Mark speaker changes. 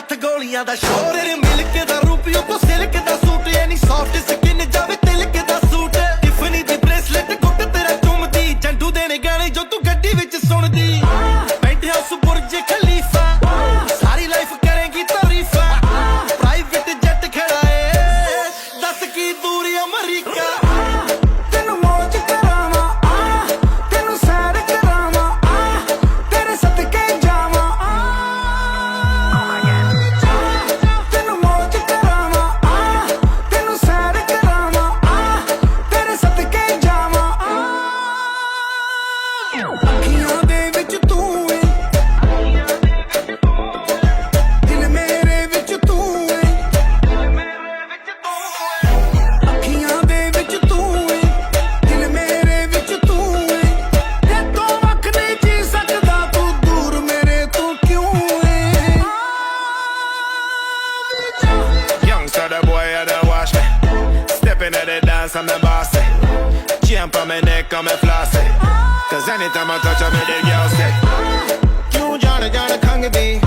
Speaker 1: ਹੱਥ ਗੋਲੀਆਂ ਦਾ ਸ਼ੋਰ ਰੇ ਮਿਲਕ ਦਾ ਰੂਪੀਓ ਤੋਂ ਸਿਲਕ ਦਾ ਸੂਟ ਐਨੀ ਸੌਫਟ ਸਕਿਨ ਜਾਵੇ ਤਿਲਕ ਦਾ ਸੂਟ ਟਿਫਨੀ ਦੀ ਬ੍ਰੇਸਲੇਟ ਕੁੱਟ ਤੇਰਾ ਚੁੰਮਦੀ ਜੰਡੂ ਦੇਣੇ ਗਾਣੇ ਜੋ ਤੂੰ ਗੱਡੀ ਵਿੱਚ ਸੁਣਦੀ ਪੈਂਟ ਹਾਊਸ ਬੁਰਜ ਖਲੀਫਾ ਸਾਰੀ ਲਾਈਫ ਕਰੇਗੀ ਤਾਰੀਫਾਂ ਪ੍ਰਾਈਵੇਟ ਜੈਟ ਖੜਾਏ ਦੱਸ ਕੀ ਦੂਰ ਅਮਰੀਕਾ
Speaker 2: ਤੈਨੂੰ ਮੌਜ ਕਰਾਵਾਂ ਤੈਨੂੰ ਸੈਰ ਕਰਾਵਾਂ ਤੇਰੇ ਸਦਕੇ ਜਾਵਾਂ ਤੈਨੂੰ ਮੌਜ ਕਰਾਵਾਂ ਤੈਨੂੰ ਸੈਰ ਕਰਾਵਾਂ ਤੇਰੇ ਸਦਕੇ ਜਾਵਾਂ ਅੱਖੀਆਂ ਦੇ ਵਿੱਚ ਤੂੰ ਏ ਦਿਲ ਮੇਰੇ ਵਿੱਚ ਤੂੰ ਏ ਅੱਖੀਆਂ ਦੇ ਵਿੱਚ ਤੂੰ ਏ ਦਿਲ ਮੇਰੇ ਵਿੱਚ ਤੂੰ ਏ ਤੇ ਤੋਂ ਵੱਖ ਨਹੀਂ ਜੀ ਸਕਦਾ ਤੂੰ ਦੂਰ ਮੇਰੇ ਤੋਂ ਕਿਉਂ ਏ
Speaker 3: Youngster, the boy, you don't wash me. Stepping at the dance, I'm the boss. Chain on my neck, I'm a flossy. Cause anytime I touch her, me the girl say, you Johnny, Johnny, come with me.